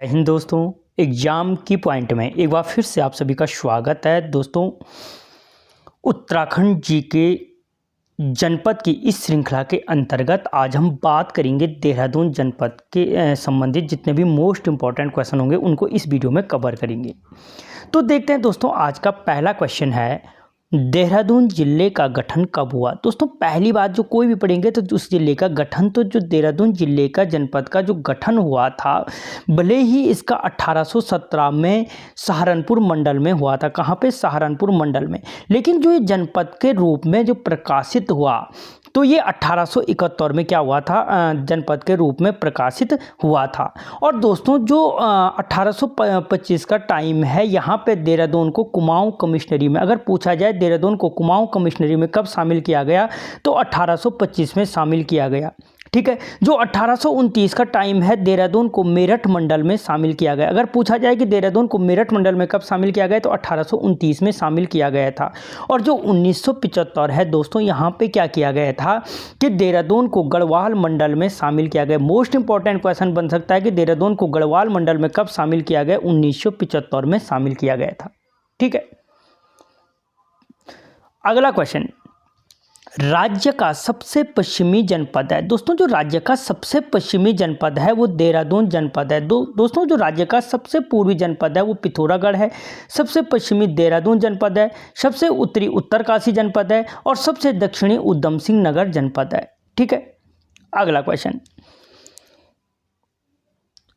जय हिंद दोस्तों। एग्जाम की पॉइंट में एक बार फिर से आप सभी का स्वागत है। दोस्तों, उत्तराखंड जी के जनपद की इस श्रृंखला के अंतर्गत आज हम बात करेंगे देहरादून जनपद के संबंधित जितने भी मोस्ट इम्पॉर्टेंट क्वेश्चन होंगे उनको इस वीडियो में कवर करेंगे। तो देखते हैं दोस्तों, आज का पहला क्वेश्चन है देहरादून जिले का गठन कब हुआ। दोस्तों, पहली बात जो कोई भी पढ़ेंगे तो उस जिले का गठन, तो जो देहरादून जिले का जनपद का जो गठन हुआ था, भले ही इसका 1817 में सहारनपुर मंडल में हुआ था। कहाँ पे? सहारनपुर मंडल में। लेकिन जो ये जनपद के रूप में जो प्रकाशित हुआ तो ये 1871 में क्या हुआ था, जनपद के रूप में प्रकाशित हुआ था। और दोस्तों, जो 1825 का टाइम है, यहाँ पे देहरादून को कुमाऊं कमिश्नरी में, अगर पूछा जाए देहरादून को कुमाऊं कमिश्नरी में कब शामिल किया गया, तो 1825 में शामिल किया गया। ठीक है। जो 1829 का टाइम है, देहरादून को मेरठ मंडल में शामिल किया गया। अगर पूछा जाए कि देहरादून को मेरठ मंडल में कब शामिल किया गया, तो 1829 में शामिल किया गया था। और जो 1975 है दोस्तों, यहाँ पे क्या किया गया था कि देहरादून को गढ़वाल मंडल में शामिल किया गया। मोस्ट इंपॉर्टेंट क्वेश्चन बन सकता है कि देहरादून को गढ़वाल मंडल में कब शामिल किया गया, 1975 में शामिल किया गया था। ठीक है। अगला क्वेश्चन, राज्य का सबसे पश्चिमी जनपद है। दोस्तों, जो राज्य का सबसे पश्चिमी जनपद है वो देहरादून जनपद है। दोस्तों, जो राज्य का सबसे पूर्वी जनपद है वो पिथौरागढ़ है। सबसे पश्चिमी देहरादून जनपद है। सबसे उत्तरी उत्तरकाशी जनपद है। और सबसे दक्षिणी उधम सिंह नगर जनपद है। ठीक है। अगला क्वेश्चन,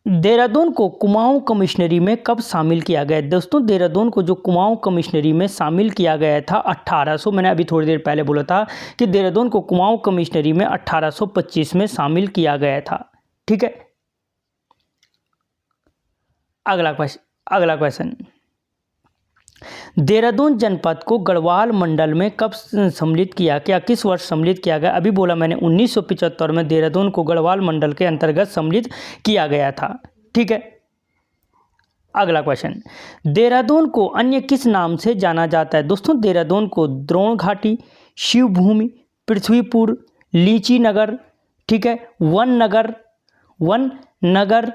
देहरादून को कुमाऊं कमिश्नरी में कब शामिल किया गया। दोस्तों, देहरादून को जो कुमाऊं कमिश्नरी में शामिल किया गया था 1800, मैंने अभी थोड़ी देर पहले बोला था कि देहरादून को कुमाऊं कमिश्नरी में 1825 में शामिल किया गया था। ठीक है। अगला क्वेश्चन, देहरादून जनपद को गढ़वाल मंडल में कब सम्मिलित किया गया, किस वर्ष सम्मिलित किया गया। अभी बोला मैंने 1975 में देहरादून को गढ़वाल मंडल के अंतर्गत सम्मिलित किया गया था। ठीक है। अगला क्वेश्चन, देहरादून को अन्य किस नाम से जाना जाता है। दोस्तों, देहरादून को द्रोण घाटी, शिवभूमि, पृथ्वीपुर, लीची नगर, ठीक है, वन नगर,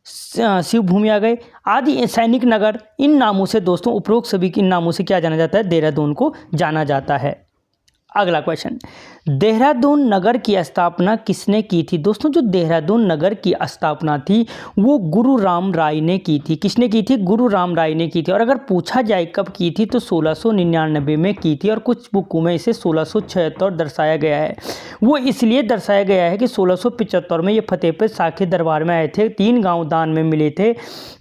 शिवभूमि आ गए, आदि सैनिक नगर, इन नामों से दोस्तों, उपरोक्त सभी के इन नामों से क्या जाना जाता है, देहरादून को जाना जाता है। अगला क्वेश्चन, देहरादून नगर की स्थापना किसने की थी। दोस्तों, जो देहरादून नगर की स्थापना थी वो गुरु राम राय ने की थी। किसने की थी? गुरु राम राय ने की थी। और अगर पूछा जाए कब की थी, तो 1699 में की थी। और कुछ बुकों में इसे 1676 दर्शाया गया है। वो इसलिए दर्शाया गया है कि 1675 में ये फतेहपुर शाह के दरबार में आए थे, 3 गाँव दान में मिले थे,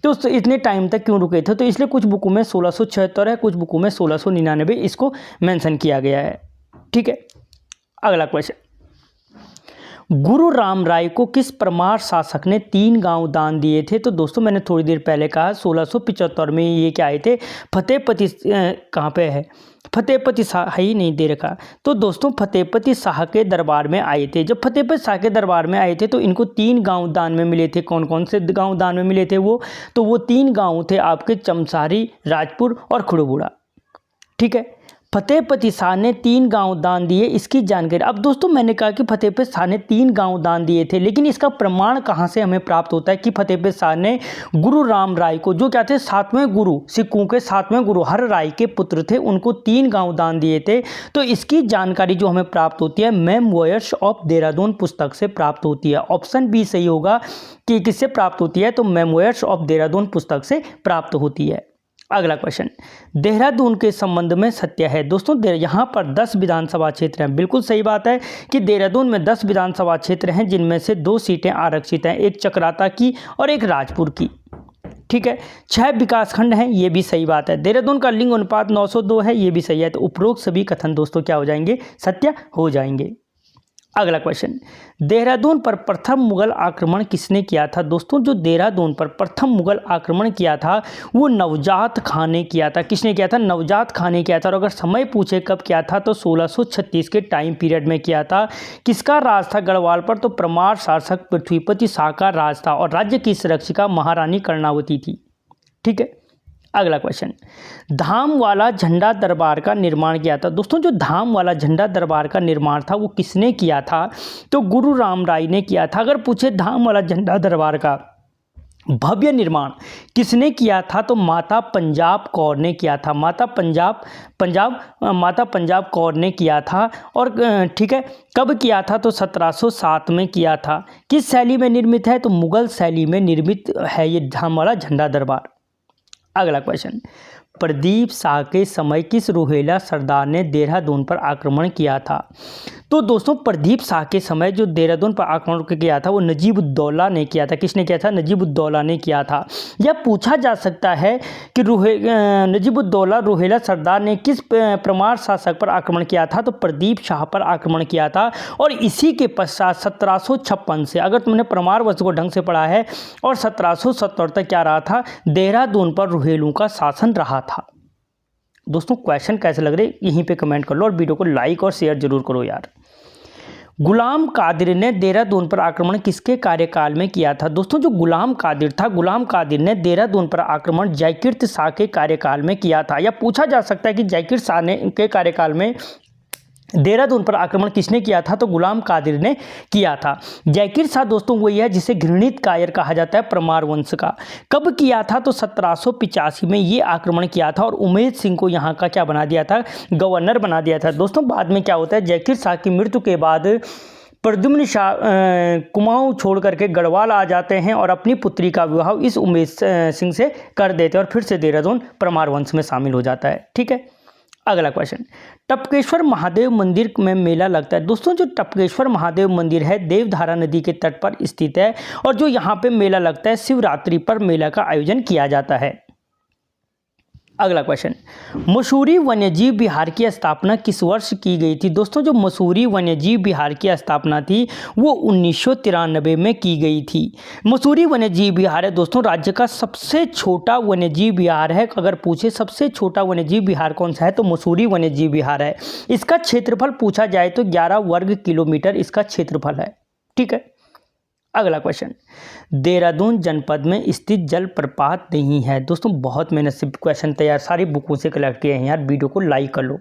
तो इतने टाइम तक क्यों रुके थे, तो इसलिए कुछ बुकों में 1676 है, कुछ बुकों में 1699 इसको मेंशन किया गया है। ठीक है। अगला क्वेश्चन, गुरु राम राय को किस परमार शासक ने 3 गांव दान दिए थे। तो दोस्तों, मैंने थोड़ी देर पहले कहा 1675 में ये क्या आए थे, फतेहपति, कहाँ पे है, फतेहपति शाह ही नहीं दे रखा। तो दोस्तों, फतेहपति शाह के दरबार में आए थे। जब फतेहपति शाह के दरबार में आए थे तो इनको 3 गांव दान में मिले थे। कौन कौन से गांव दान में मिले थे वो, तो वो 3 गांव थे आपके चमसारी, राजपुर और खुड़बुड़ा। ठीक है। फतेहपति शाह ने 3 गांव दान दिए, इसकी जानकारी। अब दोस्तों, मैंने कहा कि फतेहपति शाह ने 3 गांव दान दिए थे, लेकिन इसका प्रमाण कहां से हमें प्राप्त होता है कि फतेहपति शाह ने गुरु राम राय को, जो क्या थे, 7वें गुरु, सिखों के 7वें गुरु हर राय के पुत्र थे, उनको 3 गांव दान दिए थे। तो इसकी जानकारी जो हमें प्राप्त होती है मेमोयर्स ऑफ देहरादून पुस्तक से प्राप्त होती है। ऑप्शन बी सही होगा कि किससे प्राप्त होती है, तो मेमोयर्स ऑफ देहरादून पुस्तक से प्राप्त होती है। अगला क्वेश्चन, देहरादून के संबंध में सत्य है। दोस्तों, यहाँ पर 10 विधानसभा क्षेत्र हैं। बिल्कुल सही बात है कि देहरादून में 10 विधानसभा क्षेत्र हैं, जिनमें से 2 सीटें आरक्षित हैं, एक चकराता की और एक राजपुर की। ठीक है। 6 विकासखंड हैं, ये भी सही बात है। देहरादून का लिंग अनुपात 902 है, ये भी सही है। तो उपरोक्त सभी कथन दोस्तों क्या हो जाएंगे, सत्य हो जाएंगे। अगला क्वेश्चन, देहरादून पर प्रथम मुगल आक्रमण किसने किया था। दोस्तों, जो देहरादून पर प्रथम मुगल आक्रमण किया था वो नवजात खां ने किया था। किसने किया था? नवजात खां ने किया था। और अगर समय पूछे कब किया था, तो 1636 के टाइम पीरियड में किया था। किसका राज था गढ़वाल पर, तो परमार शासक पृथ्वीपति शाह का राज था। और राज्य की संरक्षिका महारानी कर्णावती थी। ठीक है। अगला क्वेश्चन, धाम वाला झंडा दरबार का निर्माण किया था। दोस्तों, जो धाम वाला झंडा दरबार का निर्माण था वो किसने किया था, तो गुरु राम राय ने किया था। अगर पूछे धाम वाला झंडा दरबार का भव्य निर्माण किसने किया था? तो माता पंजाब कौर ने किया था। माता पंजाब कौर ने किया था। और ठीक है, कब किया था? तो 1707 में किया था। किस शैली में निर्मित है? तो मुगल शैली में निर्मित है ये हमारा झंडा दरबार। अगला क्वेश्चन, प्रदीप शाह के समय किस रोहिला सरदार ने देहरादून पर आक्रमण किया था? तो दोस्तों प्रदीप शाह के समय जो देहरादून पर आक्रमण किया था वो नजीब-उद-दौला ने किया था। किसने किया था? नजीब-उद-दौला ने किया था। यह पूछा जा सकता है कि नजीब-उद-दौला रोहिला सरदार ने किस परमार शासक पर आक्रमण किया था? तो प्रदीप शाह पर आक्रमण किया था। और इसी के पश्चात 1756 से, अगर तुमने परमार वंश को ढंग से पढ़ा है, और 1770 तक क्या रहा था? देहरादून पर रोहिलों का शासन रहा था। दोस्तों क्वेश्चन कैसे लग रहे यहीं पे कमेंट कर लो, और वीडियो को लाइक और शेयर जरूर करो यार। गुलाम कादिर ने देहरादून पर आक्रमण किसके कार्यकाल में किया था? दोस्तों जो गुलाम कादिर था, गुलाम कादिर ने देहरादून पर आक्रमण जयकीर्त शाह के कार्यकाल में किया था। या पूछा जा सकता है कि जयकीर्त शाह ने के कार्यकाल में देहरादून पर आक्रमण किसने किया था? तो गुलाम कादिर ने किया था। जयकीर्त शाह दोस्तों वही है जिसे घृणित कायर कहा जाता है परमार वंश का। कब किया था? तो 1785 में ये आक्रमण किया था, और उमेद सिंह को यहाँ का क्या बना दिया था? गवर्नर बना दिया था। दोस्तों बाद में क्या होता है, जयकीर्त शाह की मृत्यु के बाद प्रद्युम्न शाह कुमाऊं छोड़ करके गढ़वाल आ जाते हैं, और अपनी पुत्री का विवाह इस उमेद सिंह से कर देते हैं, और फिर से देहरादून परमार वंश में शामिल हो जाता है। ठीक है, अगला क्वेश्चन, टपकेश्वर महादेव मंदिर में मेला लगता है। दोस्तों जो टपकेश्वर महादेव मंदिर है देवधारा नदी के तट पर स्थित है, और जो यहाँ पे मेला लगता है शिवरात्रि पर मेला का आयोजन किया जाता है। अगला क्वेश्चन, मसूरी वन्यजीव विहार की स्थापना किस वर्ष की गई थी? दोस्तों जो मसूरी वन्यजीव विहार की स्थापना थी वो 1993 में की गई थी। मसूरी वन्यजीव विहार है दोस्तों राज्य का सबसे छोटा वन्यजीव विहार है। अगर पूछे सबसे छोटा वन्यजीव विहार कौन सा है तो मसूरी वन्यजीव विहार है। इसका क्षेत्रफल पूछा जाए तो 11 वर्ग किलोमीटर इसका क्षेत्रफल है। ठीक है, अगला क्वेश्चन, देहरादून जनपद में स्थित जलप्रपात नहीं है। दोस्तों बहुत मेहनत से क्वेश्चन तैयार सारी बुकों से कलेक्ट किए हैं यार, वीडियो को लाइक कर लो।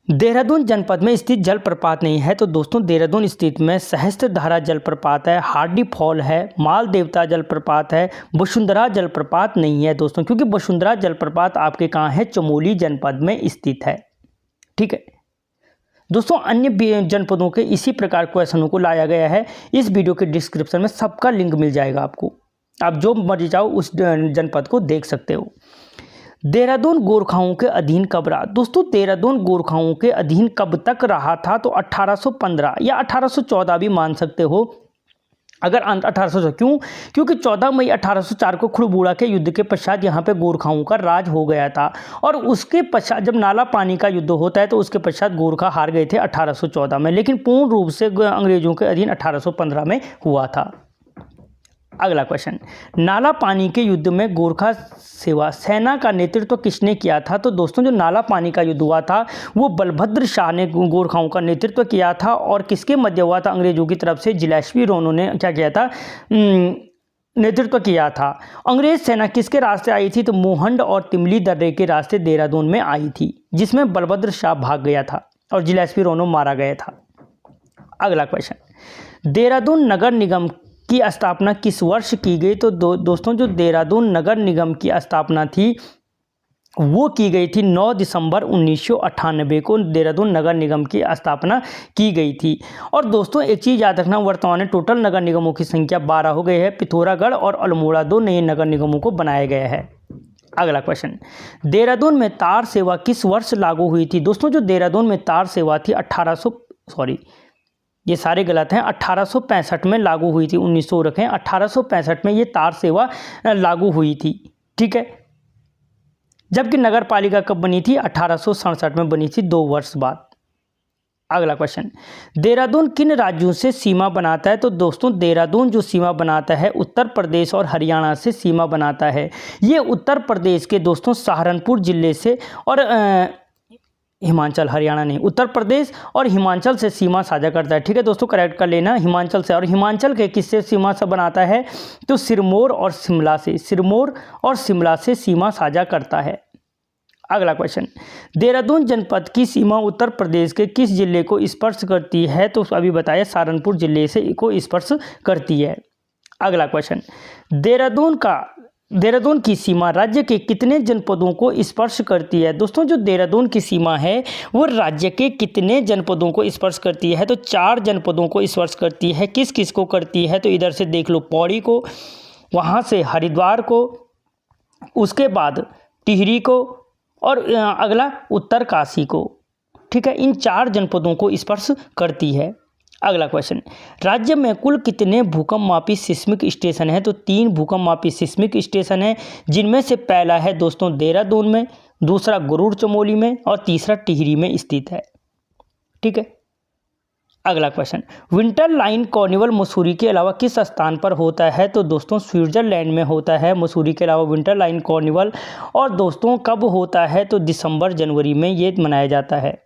देहरादून जनपद में स्थित जलप्रपात नहीं है तो दोस्तों देहरादून स्थित में सहस्त्रधारा जलप्रपात है, हार्डी फॉल है, माल देवता जलप्रपात है, वसुंधरा जलप्रपात नहीं है दोस्तों, क्योंकि वसुंधरा जलप्रपात आपके कहाँ है? चमोली जनपद में स्थित है। ठीक है दोस्तों, अन्य जनपदों के इसी प्रकार क्वेश्चनों को लाया गया है। इस वीडियो के डिस्क्रिप्शन में सबका लिंक मिल जाएगा आपको, आप जो मर्जी चाहो उस जनपद को देख सकते हो। देहरादून गोरखाओं के अधीन कब रहा? दोस्तों देहरादून गोरखाओं के अधीन कब तक रहा था? तो 1815 या 1814 भी मान सकते हो। अगर 1800 क्यों? क्योंकि 14 मई 1804 को खुड़बुड़ा के युद्ध के पश्चात यहाँ पे गोरखाओं का राज हो गया था, और उसके पश्चात जब नाला पानी का युद्ध होता है तो उसके पश्चात गोरखा हार गए थे 1814 में, लेकिन पूर्ण रूप से अंग्रेजों के अधीन 1815 में हुआ था। अगला क्वेश्चन, नाला पानी के युद्ध में गोरखा सेना का नेतृत्व किसने किया था? तो दोस्तों जो नाला पानी का युद्ध हुआ था वो बलभद्र शाह ने गोरखाओं का नेतृत्व किया था, और किसके मध्य हुआ था? अंग्रेजों की तरफ से जिलेस्पी रोनो ने क्या किया था? नेतृत्व किया था। अंग्रेज सेना किसके रास्ते आई थी? तो मोहंड और तिमली दर्रे के रास्ते देहरादून में आई थी, जिसमें बलभद्र शाह भाग गया था और जिलेस्पी रोनो मारा गया था। अगला क्वेश्चन, देहरादून नगर निगम की स्थापना किस वर्ष की गई? तो दोस्तों जो देहरादून नगर निगम की स्थापना थी वो की गई थी 9 दिसंबर 1998 को देहरादून नगर निगम की स्थापना की गई थी। और दोस्तों एक चीज़ याद रखना, वर्तमान में टोटल नगर निगमों की संख्या 12 हो गई है। पिथौरागढ़ और अल्मोड़ा 2 नए नगर निगमों को बनाया गया है। अगला क्वेश्चन, देहरादून में तार सेवा किस वर्ष लागू हुई थी? दोस्तों जो देहरादून में तार सेवा थी 1865 में लागू हुई थी। 1900 रखें, 1865 में ये तार सेवा लागू हुई थी। ठीक है, जबकि नगर पालिका कब बनी थी? 1867 में बनी थी, 2 वर्ष बाद। अगला क्वेश्चन, देहरादून किन राज्यों से सीमा बनाता है? तो दोस्तों देहरादून जो सीमा बनाता है उत्तर प्रदेश और हरियाणा से सीमा बनाता है। ये उत्तर प्रदेश के दोस्तों सहारनपुर जिले से, और हिमाचल, हरियाणा नहीं, उत्तर प्रदेश और हिमाचल से सीमा साझा करता है। ठीक है दोस्तों, करेक्ट कर लेना, हिमाचल से। और हिमाचल के किससे सीमा से बनाता है? तो सिरमौर और शिमला से, सिरमौर और शिमला से सीमा साझा करता है। अगला क्वेश्चन, देहरादून जनपद की सीमा उत्तर प्रदेश के किस जिले को स्पर्श करती है? तो अभी बताया सहारनपुर जिले से को स्पर्श करती है। अगला क्वेश्चन, देहरादून की सीमा राज्य के कितने जनपदों को स्पर्श करती है? दोस्तों जो देहरादून की सीमा है वो राज्य के कितने जनपदों को स्पर्श करती है? तो 4 जनपदों को स्पर्श करती है। किस किस को करती है? तो इधर से देख लो, पौड़ी को, वहाँ से हरिद्वार को, उसके बाद टिहरी को, और अगला उत्तरकाशी को। ठीक है, इन 4 जनपदों को स्पर्श करती है। अगला क्वेश्चन, राज्य में कुल कितने भूकंपमापी सिस्मिक स्टेशन हैं? तो 3 भूकंपमापी सिस्मिक स्टेशन हैं, जिनमें से पहला है दोस्तों देहरादून में, दूसरा गुरूर चमोली में, और तीसरा टिहरी में स्थित है। ठीक है, अगला question, winter line carnival Mussoorie के अलावा किस स्थान पर होता है? तो दोस्तों स्विट्जरलैंड में होता है मसूरी के अलावा विंटर लाइन कार्निवल। और दोस्तों कब होता है? तो दिसंबर जनवरी में ये मनाया जाता है।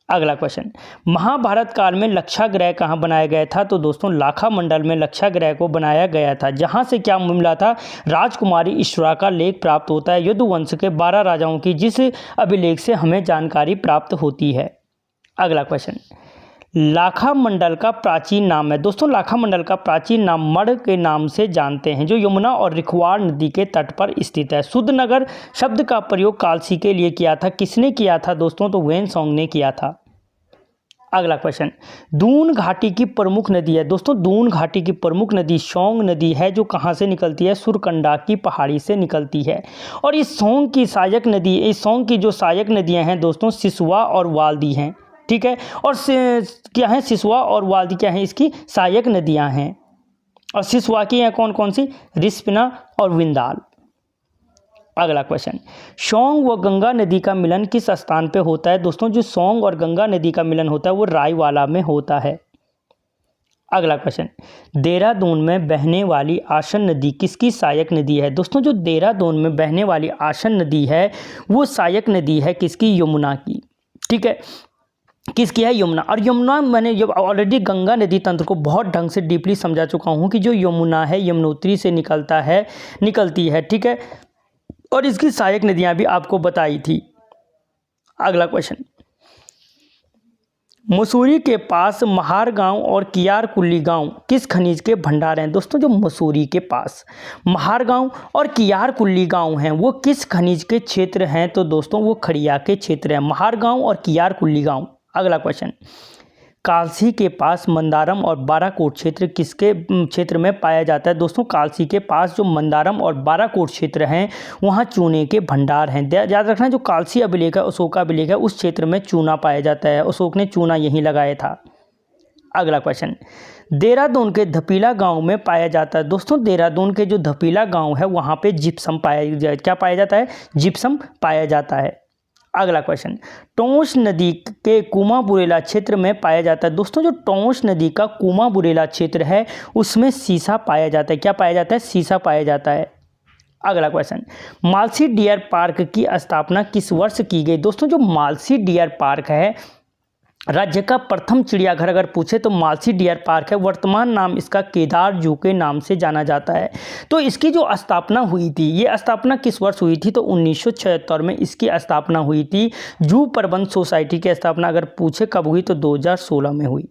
अगला क्वेश्चन, महाभारत काल में लक्षागृह कहाँ बनाया गया था? तो दोस्तों लाखा मंडल में लक्षागृह को बनाया गया था, जहाँ से क्या मिला था? राजकुमारी ईश्वरा का लेख प्राप्त होता है, यदुवंश के 12 राजाओं की, जिस अभिलेख से हमें जानकारी प्राप्त होती है। अगला क्वेश्चन, लाखा मंडल का प्राचीन नाम है? दोस्तों लाखा मंडल का प्राचीन नाम मढ़ के नाम से जानते हैं, जो यमुना और रिखवाड़ नदी के तट पर स्थित है। शुद्ध नगर शब्द का प्रयोग कालसी के लिए किया था। किसने किया था दोस्तों? तो वेनसोंग ने किया था। अगला क्वेश्चन, दून घाटी की प्रमुख नदी है? दोस्तों दून घाटी की प्रमुख नदी सोंग नदी है, जो कहाँ से निकलती है? सुरकंडा की पहाड़ी से निकलती है। और इस सोंग की सहायक नदी, इस सोंग की जो सहायक नदियाँ हैं दोस्तों सिसुआ और वाल्दी हैं। ठीक है, और क्या है? सिसुआ और वाल्दी क्या है? इसकी सहायक नदियाँ हैं। और सिसुआ की हैं कौन कौन सी? रिस्पना और विंदाल। अगला क्वेश्चन, सोंग व गंगा नदी का मिलन किस स्थान पे होता है? दोस्तों जो सोंग और गंगा नदी का मिलन होता है वो रायवाला में होता है। अगला क्वेश्चन, देहरादून में बहने वाली आसन नदी किसकी सहायक नदी है? दोस्तों जो देहरादून में बहने वाली आसन नदी है वो सहायक नदी है किसकी? यमुना की। ठीक है, किसकी है? यमुना। और यमुना मैंने जब ऑलरेडी गंगा नदी तंत्र को बहुत ढंग से डीपली समझा चुका हूँ कि जो यमुना है यमुनोत्री से निकलती है। ठीक है, और इसकी सहायक नदियाँ भी आपको बताई थी। अगला क्वेश्चन, मसूरी के पास महार गांव और कियारकुली गांव किस खनिज के भंडार हैं? दोस्तों जो मसूरी के पास महार गांव और कियारकुली गांव हैं वो किस खनिज के क्षेत्र हैं? तो दोस्तों वो खड़िया के क्षेत्र हैं, महार गांव और कियारकुली गांव। अगला क्वेश्चन, कालसी के पास मंदारम और बाराकोट क्षेत्र किसके क्षेत्र में पाया जाता है? दोस्तों कालसी के पास जो मंदारम और बाराकोट क्षेत्र हैं वहाँ चूने के भंडार हैं। याद रखना जो कालसी अभिलेख है, अशोक अभिलेख है, उस क्षेत्र में चूना पाया जाता है। अशोक ने चूना यहीं लगाया था। अगला क्वेश्चन, देहरादून के धपीला गांव में पाया जाता है? दोस्तों देहरादून के जो धपीला गांव है वहाँ पे जिप्सम क्या पाया जाता है? जिप्सम पाया जाता है। अगला क्वेश्चन, टोंस नदी के कुमाबुरेला क्षेत्र में पाया जाता है? दोस्तों जो टोंस नदी का कुमाबुरेला क्षेत्र है उसमें सीसा पाया जाता है। क्या पाया जाता है? सीसा पाया जाता है। अगला क्वेश्चन, मालसी डियर पार्क की स्थापना किस वर्ष की गई? दोस्तों जो मालसी डियर पार्क है राज्य का प्रथम चिड़ियाघर अगर पूछे तो मालसी डियर पार्क है। वर्तमान नाम इसका केदार जू के नाम से जाना जाता है। तो इसकी जो स्थापना हुई थी, ये स्थापना किस वर्ष हुई थी? तो 1976 में इसकी स्थापना हुई थी। जू प्रबंध सोसाइटी की स्थापना अगर पूछे कब हुई तो 2016 में हुई।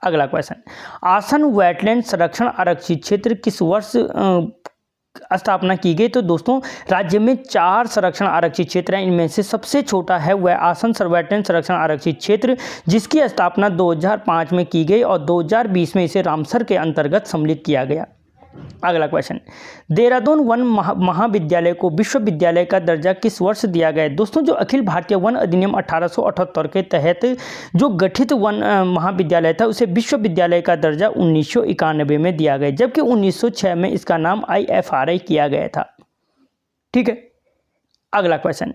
अगला क्वेश्चन, आसन वेटलैंड संरक्षण आरक्षित क्षेत्र किस वर्ष स्थापना की गई? तो दोस्तों राज्य में 4 संरक्षण आरक्षित क्षेत्र हैं, इनमें से सबसे छोटा है वह आसन वेटलैंड संरक्षण आरक्षित क्षेत्र, जिसकी स्थापना 2005 में की गई और 2020 में इसे रामसर के अंतर्गत सम्मिलित किया गया। अगला क्वेश्चन, देहरादून वन महाविद्यालय को विश्वविद्यालय का दर्जा किस वर्ष दिया गया? दोस्तों जो अखिल भारतीय वन अधिनियम 1878 के तहत जो गठित वन महाविद्यालय था उसे विश्वविद्यालय का दर्जा 1991 में दिया गया, जबकि 1906 में इसका नाम IFRI किया गया था। ठीक है, अगला क्वेश्चन,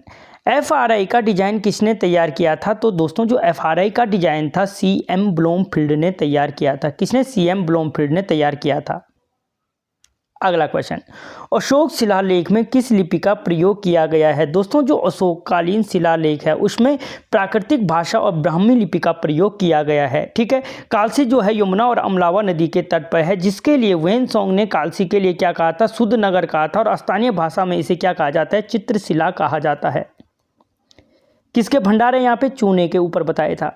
FRI का डिजाइन किसने तैयार किया था? तो दोस्तों जो FRI का डिजाइन था CM ब्लूमफील्ड ने तैयार किया था। किसने? CM ब्लूमफील्ड ने तैयार किया था। अगला क्वेश्चन, अशोक शिलालेख में किस लिपि का प्रयोग किया गया है? दोस्तों जो अशोककालीन शिलालेख है उसमें प्राकृतिक भाषा और ब्राह्मी लिपि का प्रयोग किया गया है। ठीक है, कालसी जो है यमुना और अमलावा नदी के तट पर है, जिसके लिए वेनसोंग ने कालसी के लिए क्या कहा था? शुद्ध नगर कहा था। और स्थानीय भाषा में इसे क्या कहा जाता है? चित्रशिला कहा जाता है। किसके भंडार है यहाँ पे? चूने के ऊपर बताया था।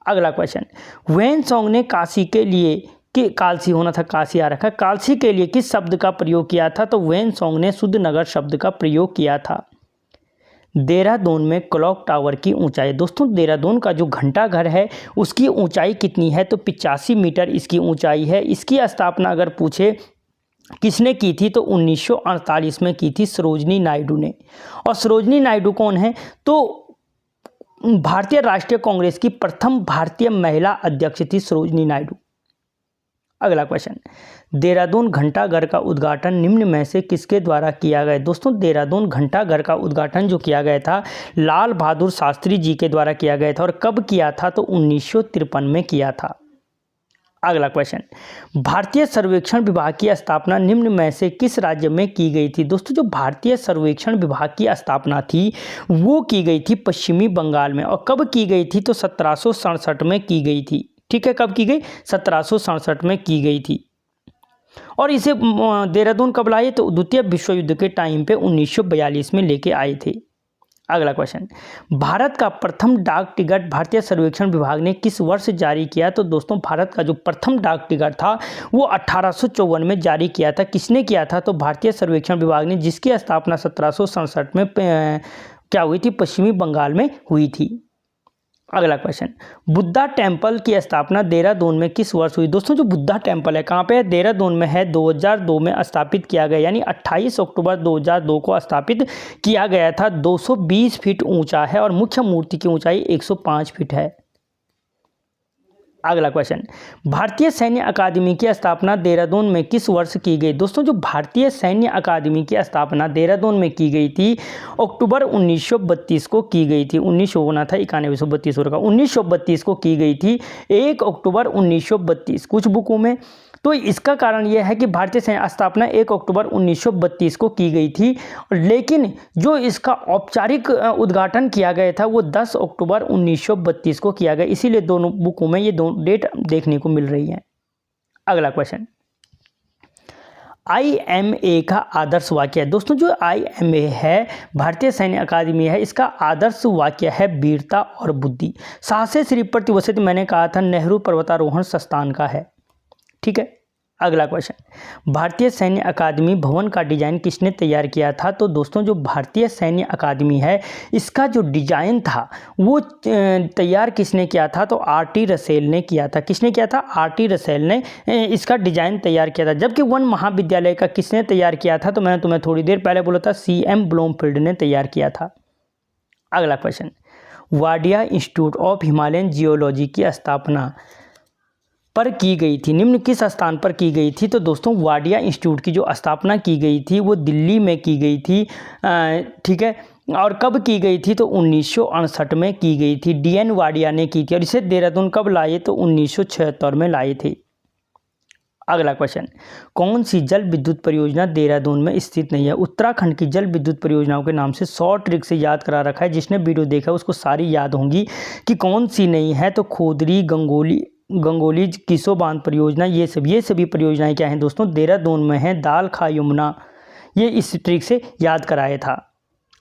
अगला क्वेश्चन, वेनसोंग ने काशी के लिए कि कालसी होना था, काशी आ रखा। कालसी के लिए किस शब्द का प्रयोग किया था? तो वेन सॉन्ग ने शुद्ध नगर शब्द का प्रयोग किया था। देहरादून में क्लॉक टावर की ऊंचाई, दोस्तों देहरादून का जो घंटा घर है उसकी ऊंचाई कितनी है? तो 85 मीटर इसकी ऊंचाई है। इसकी स्थापना अगर पूछे किसने की थी तो 1948 में की थी सरोजनी नायडू ने। और सरोजनी नायडू कौन है? तो भारतीय राष्ट्रीय कांग्रेस की प्रथम भारतीय महिला अध्यक्ष थी सरोजनी नायडू। अगला क्वेश्चन, देहरादून घंटाघर का उद्घाटन निम्न में से किसके द्वारा किया गया? दोस्तों देहरादून घंटाघर का उद्घाटन जो किया गया था लाल बहादुर शास्त्री जी के द्वारा किया गया था। और कब किया था? तो 1953 में किया था। अगला क्वेश्चन, भारतीय सर्वेक्षण विभाग की स्थापना निम्न में से किस राज्य में की गई थी? दोस्तों जो भारतीय सर्वेक्षण विभाग की स्थापना थी वो की गई थी पश्चिमी बंगाल में। और कब की गई थी? तो 1767 में की गई थी। ठीक है, कब की गई? 1767 में की गई थी। और इसे देहरादून कब लाए? तो द्वितीय विश्व युद्ध के टाइम पे 1942 में लेके आए थे। अगला क्वेश्चन, भारत का प्रथम डाक टिकट भारतीय सर्वेक्षण विभाग ने किस वर्ष जारी किया? तो दोस्तों भारत का जो प्रथम डाक टिकट था वो 1854 में जारी किया था। किसने किया था? तो भारतीय सर्वेक्षण विभाग ने, जिसकी स्थापना 1767 में क्या हुई थी? पश्चिमी बंगाल में हुई थी। अगला क्वेश्चन, बुद्धा टेम्पल की स्थापना देहरादून में किस वर्ष हुई? दोस्तों जो बुद्धा टेम्पल है कहाँ पे है? देहरादून में है। 2002 में स्थापित किया गया, यानी 28 अक्टूबर 2002 को स्थापित किया गया था। 220 फीट ऊंचा है और मुख्य मूर्ति की ऊंचाई 105 फीट है। अगला क्वेश्चन, भारतीय सैन्य अकादमी की स्थापना देहरादून में किस वर्ष की गई? दोस्तों जो भारतीय सैन्य अकादमी की स्थापना देहरादून में की गई थी अक्टूबर 1932 को की गई थी। 1900 होना था, 9132 होगा, 1932 को की गई थी, 1 अक्टूबर 1932 कुछ बुकों में। तो इसका कारण यह है कि भारतीय सैन्य स्थापना 1 अक्टूबर 1932 को की गई थी, लेकिन जो इसका औपचारिक उद्घाटन किया गया था वो 10 अक्टूबर 1932 को किया गया। इसीलिए दोनों बुकों में ये दोनों डेट देखने को मिल रही है। अगला क्वेश्चन, IMA का आदर्श वाक्य है। दोस्तों जो IMA है भारतीय सैन्य अकादमी है, इसका आदर्श वाक्य है वीरता और बुद्धि। साहसे श्री प्रतिवसित मैंने कहा था नेहरू पर्वतारोहण संस्थान का है। ठीक है, अगला क्वेश्चन, भारतीय सैन्य अकादमी भवन का डिजाइन किसने तैयार किया था? तो दोस्तों जो भारतीय सैन्य अकादमी है इसका जो डिजाइन था वो तैयार किसने किया था? तो RT रसेल ने किया था। किसने किया था? RT रसेल ने इसका डिजाइन तैयार किया था। जबकि वन महाविद्यालय का किसने तैयार किया था? तो मैंने तुम्हें थोड़ी देर पहले बोला था CM ब्लूमफील्ड ने तैयार किया था। अगला question, Wadia institute of Himalayan geology की स्थापना पर की गई थी, निम्न किस स्थान पर की गई थी? तो दोस्तों वाडिया इंस्टीट्यूट की जो स्थापना की गई थी वो दिल्ली में की गई थी। ठीक है, और कब की गई थी? तो 1968 में की गई थी। DN वाडिया ने की थी। और इसे देहरादून कब लाए? तो 1976 में लाए थे। अगला क्वेश्चन, कौन सी जल विद्युत परियोजना देहरादून में स्थित नहीं है? उत्तराखंड की जल विद्युत परियोजनाओं के नाम से 100 ट्रिक से याद करा रखा है। जिसने वीडियो देखा उसको सारी याद होंगी कि कौन सी नहीं है। तो खोदरी, गंगोली किसो बांध परियोजना, ये सभी परियोजनाएं क्या हैं दोस्तों? देहरादून में है। दाल खा यमुना, ये इस ट्रिक से याद कराया था।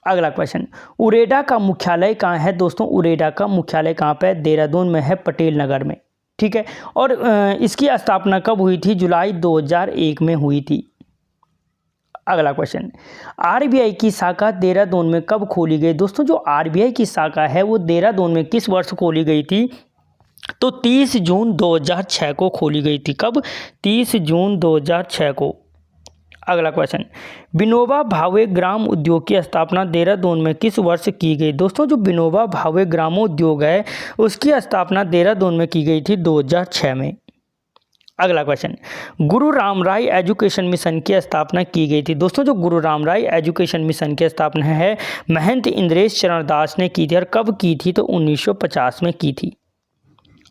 अगला क्वेश्चन, उरेडा का मुख्यालय कहाँ है? दोस्तों उरेडा का मुख्यालय कहाँ पे है? देहरादून में है, पटेल नगर में। ठीक है, और इसकी स्थापना कब हुई थी? जुलाई 2001 में हुई थी। अगला क्वेश्चन, RBI की शाखा देहरादून में कब खोली गई? दोस्तों जो RBI की शाखा है वो देहरादून में किस वर्ष खोली गई थी? तो 30 जून 2006 को खोली गई थी। कब? 30 जून 2006 को। अगला क्वेश्चन, विनोबा भावे ग्राम उद्योग की स्थापना देहरादून में किस वर्ष की गई? दोस्तों जो विनोबा भावे ग्रामोद्योग है उसकी स्थापना देहरादून में की गई थी 2006 में। अगला क्वेश्चन, गुरु रामराय एजुकेशन मिशन की स्थापना की गई थी। दोस्तों जो गुरु रामराय एजुकेशन मिशन की स्थापना है महंत इंद्रेश चरण दास ने की थी। और कब की थी? तो 1950 में की थी।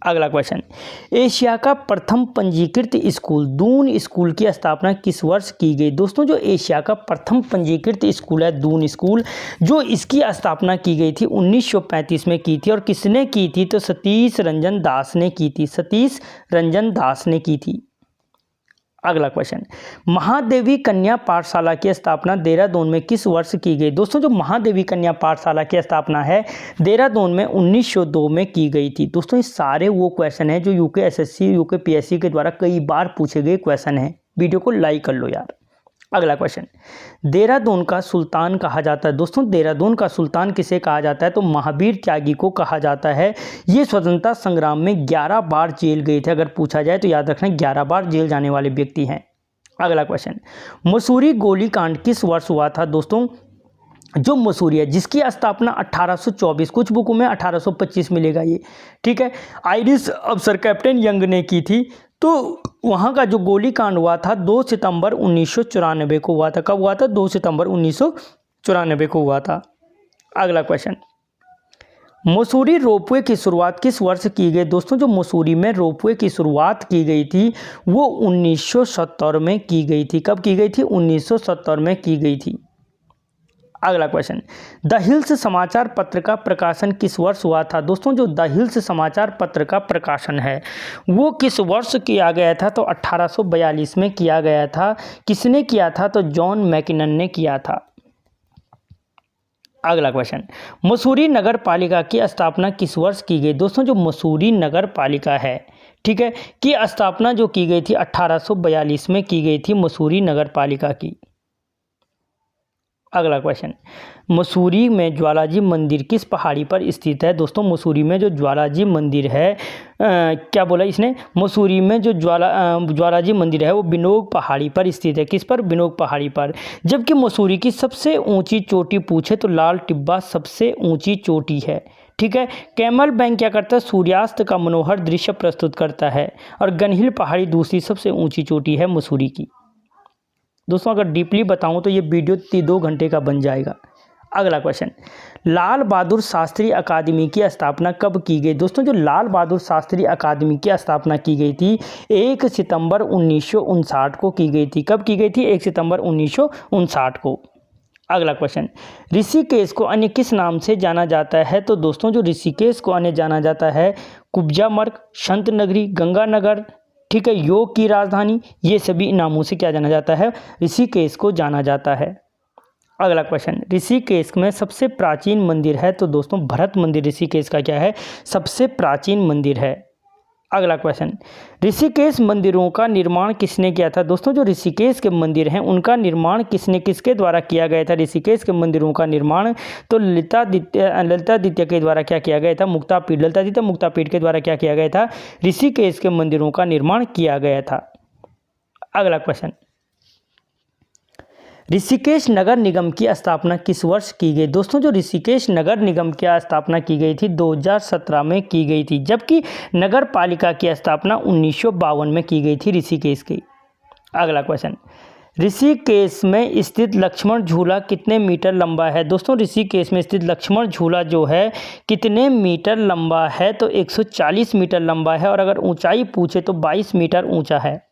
अगला क्वेश्चन, एशिया का प्रथम पंजीकृत स्कूल दून स्कूल की स्थापना किस वर्ष की गई? दोस्तों जो एशिया का प्रथम पंजीकृत स्कूल है दून स्कूल, जो इसकी स्थापना की गई थी 1935 में की थी। और किसने की थी? तो सतीश रंजन दास ने की थी। सतीश रंजन दास ने की थी। अगला क्वेश्चन, महादेवी कन्या पाठशाला की स्थापना देहरादून में किस वर्ष की गई? दोस्तों जो महादेवी कन्या पाठशाला की स्थापना है देहरादून में 1902 में की गई थी। दोस्तों ये सारे वो क्वेश्चन हैं जो यूके एसएससी यूके पीएससी के द्वारा कई बार पूछे गए क्वेश्चन हैं। वीडियो को लाइक कर लो यार। अगला क्वेश्चन, देहरादून का सुल्तान कहा जाता है। दोस्तों देहरादून का सुल्तान किसे कहा जाता है? तो महावीर त्यागी को कहा जाता है। ये स्वतंत्रता संग्राम में 11 बार जेल गए थे। अगर पूछा जाए तो याद रखना 11 बार जेल जाने वाले व्यक्ति हैं। अगला क्वेश्चन, मसूरी गोलीकांड किस वर्ष हुआ था? दोस्तों जो मसूरी है जिसकी स्थापना 1824, कुछ बुकों में 1825 मिलेगा ये, ठीक है, आयरिश अफसर कैप्टन यंग ने की थी। तो वहाँ का जो गोलीकांड हुआ था 2 सितंबर 1994 को हुआ था। कब हुआ था? 2 सितंबर 1994 को हुआ था। अगला क्वेश्चन, मसूरी रोपवे की शुरुआत किस वर्ष की गई? दोस्तों जो मसूरी में रोपवे की शुरुआत की गई थी वो 1970 में की गई थी। कब की गई थी? 1970 में की गई थी। अगला क्वेश्चन, द हिल्स समाचार पत्र का प्रकाशन किस वर्ष हुआ था? दोस्तों जो द हिल्स समाचार पत्र का प्रकाशन है वो किस वर्ष किया गया था? तो 1842 में किया गया था। किसने किया था? तो जॉन मैकिनन ने किया था। अगला क्वेश्चन, मसूरी नगर पालिका की स्थापना किस वर्ष की गई? दोस्तों जो मसूरी नगर पालिका है, ठीक है, की स्थापना जो की गई थी 1842 में की गई थी मसूरी नगर पालिका की। अगला क्वेश्चन, मसूरी में ज्वालाजी मंदिर किस पहाड़ी पर स्थित है? दोस्तों मसूरी में जो ज्वालाजी मंदिर है क्या बोला इसने? मसूरी में जो ज्वालाजी मंदिर है वो बिनोग पहाड़ी पर स्थित है। किस पर? बिनोग पहाड़ी पर। जबकि मसूरी की सबसे ऊंची चोटी पूछे तो लाल टिब्बा सबसे ऊंची चोटी है, ठीक है। कैमल बैंक क्या करता है? सूर्यास्त का मनोहर दृश्य प्रस्तुत करता है। और गनहिल पहाड़ी दूसरी सबसे ऊंची चोटी है मसूरी की। दोस्तों अगर डीपली बताऊं तो ये वीडियो 2 घंटे का बन जाएगा। अगला क्वेश्चन, लाल बहादुर शास्त्री अकादमी की स्थापना कब की गई? दोस्तों जो लाल बहादुर शास्त्री अकादमी की स्थापना की गई थी 1 सितंबर 1959 को की गई थी। कब की गई थी? 1 सितंबर 1959 को। अगला क्वेश्चन, ऋषिकेश को अन्य किस नाम से जाना जाता है? तो दोस्तों जो ऋषिकेश को अन्य जाना जाता है कुब्जा मर्ग, संत नगरी, गंगानगर, ठीक है, योग की राजधानी, ये सभी नामों से क्या जाना जाता है? ऋषिकेश को जाना जाता है। अगला क्वेश्चन, ऋषिकेश में सबसे प्राचीन मंदिर है? तो दोस्तों भरत मंदिर ऋषिकेश का क्या है? सबसे प्राचीन मंदिर है। अगला क्वेश्चन, ऋषिकेश मंदिरों का निर्माण किसने किया था? दोस्तों जो ऋषिकेश के मंदिर हैं उनका निर्माण किसके द्वारा किया गया था? ऋषिकेश के मंदिरों का निर्माण तो ललितादित्य के द्वारा क्या किया गया था? मुक्तापीठ, ललितादित्य मुक्तापीठ के द्वारा क्या किया गया था? ऋषिकेश के मंदिरों का निर्माण किया गया था। अगला क्वेश्चन, ऋषिकेश नगर निगम की स्थापना किस वर्ष की गई? दोस्तों जो ऋषिकेश नगर निगम की स्थापना की गई थी 2017 में की गई थी। जबकि नगर पालिका की स्थापना 1952 में की गई थी ऋषिकेश की। अगला क्वेश्चन, ऋषिकेश में स्थित लक्ष्मण झूला कितने मीटर लंबा है? दोस्तों ऋषिकेश में स्थित लक्ष्मण झूला जो है कितने मीटर लंबा है? तो 140 मीटर लंबा है। और अगर ऊंचाई पूछे तो 22 मीटर ऊंचा है।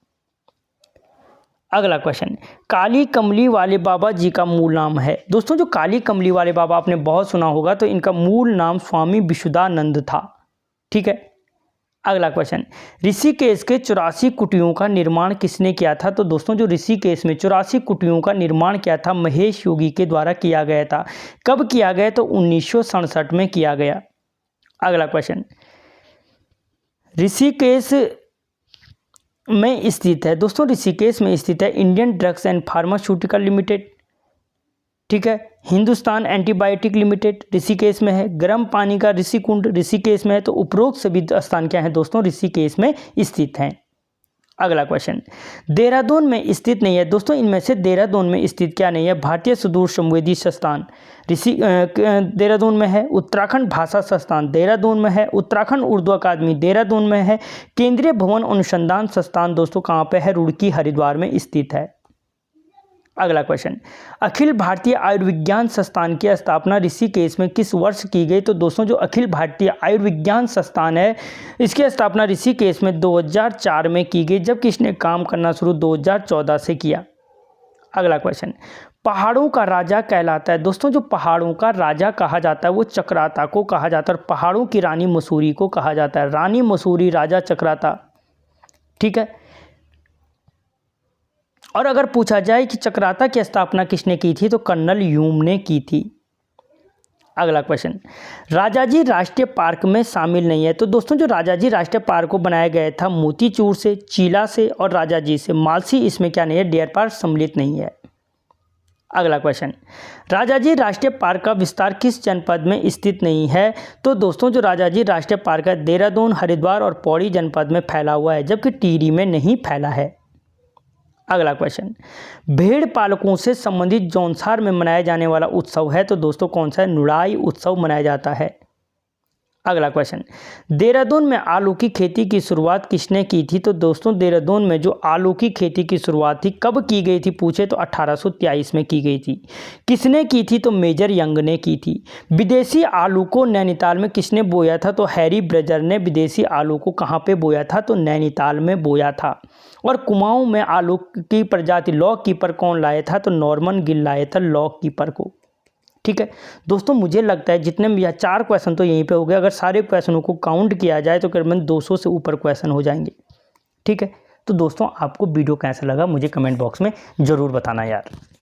अगला क्वेश्चन, काली कमली वाले बाबा जी का मूल नाम है? दोस्तों जो काली कमली वाले बाबा आपने बहुत सुना होगा तो इनका मूल नाम स्वामी विशुद्धानंद था, ठीक है। अगला क्वेश्चन, ऋषिकेश के 84 कुटियों का निर्माण किसने किया था? तो दोस्तों जो ऋषिकेश में 84 कुटियों का निर्माण किया था महेश योगी के द्वारा किया गया था। कब किया गया? तो 1967 में किया गया। अगला क्वेश्चन, ऋषिकेश में स्थित है, दोस्तों ऋषिकेश में स्थित है Indian drugs and pharmaceutical limited, ठीक है, हिंदुस्तान एंटीबायोटिक लिमिटेड ऋषिकेश में है, गर्म पानी का ऋषिकुंड ऋषिकेश में है। तो उपरोक्त सभी स्थान क्या है दोस्तों? ऋषिकेश में स्थित हैं। अगला क्वेश्चन, देहरादून में स्थित नहीं है। दोस्तों इनमें से देहरादून में स्थित क्या नहीं है? भारतीय सुदूर संवेदी संस्थान देहरादून में है, उत्तराखंड भाषा संस्थान देहरादून में है, उत्तराखंड उर्दू अकादमी देहरादून में है, केंद्रीय भवन अनुसंधान संस्थान दोस्तों कहाँ पे है? रुड़की हरिद्वार में स्थित है। अगला क्वेश्चन, अखिल भारतीय आयुर्विज्ञान संस्थान की स्थापना ऋषिकेश में किस वर्ष की गई? तो दोस्तों जो अखिल भारतीय आयुर्विज्ञान संस्थान है इसकी स्थापना ऋषिकेश में 2004 में की गई, जबकि इसने काम करना शुरू 2014 से किया। अगला क्वेश्चन, पहाड़ों का राजा कहलाता है। दोस्तों जो पहाड़ों का राजा कहा जाता है वो चक्राता को कहा जाता है और पहाड़ों की रानी मसूरी को कहा जाता है। रानी मसूरी, राजा चक्राता, ठीक है। और अगर पूछा जाए कि चक्राता की स्थापना किसने की थी तो कर्नल ह्यूम ने की थी। अगला क्वेश्चन, राजाजी राष्ट्रीय पार्क में शामिल नहीं है। तो दोस्तों जो राजाजी राष्ट्रीय पार्क को बनाया गया था मोतीचूर से, चीला से और राजाजी से, मालसी इसमें क्या नहीं है, डियर पार्क सम्मिलित नहीं है। अगला क्वेश्चन, राजाजी राष्ट्रीय पार्क का विस्तार किस जनपद में स्थित नहीं है। तो दोस्तों जो राजाजी राष्ट्रीय पार्क है देहरादून, हरिद्वार और पौड़ी जनपद में फैला हुआ है, जबकि टिहरी में नहीं फैला है। अगला क्वेश्चन, भेड़ पालकों से संबंधित जौनसार में मनाया जाने वाला उत्सव है। तो दोस्तों कौन सा है, नुड़ाई उत्सव मनाया जाता है। अगला क्वेश्चन, देहरादून में आलू की खेती की शुरुआत किसने की थी। तो दोस्तों देहरादून में जो आलू की खेती की शुरुआत थी कब की गई थी पूछे तो 1823 में की गई थी। किसने की थी तो मेजर यंग ने की थी। विदेशी आलू को नैनीताल में किसने बोया था तो हैरी ब्रेजर ने विदेशी आलू को कहाँ पे बोया था तो नैनीताल में बोया था। और कुमाऊं में आलू की प्रजाति लॉक कीपर कौन लाया था तो नॉर्मन गिल लाया था लॉक कीपर को। ठीक है दोस्तों, मुझे लगता है जितने भी 4 क्वेश्चन तो यहीं पे हो गए। अगर सारे क्वेश्चनों को काउंट किया जाए तो करीबन 200 से ऊपर क्वेश्चन हो जाएंगे। ठीक है, तो दोस्तों आपको वीडियो कैसा लगा मुझे कमेंट बॉक्स में ज़रूर बताना यार।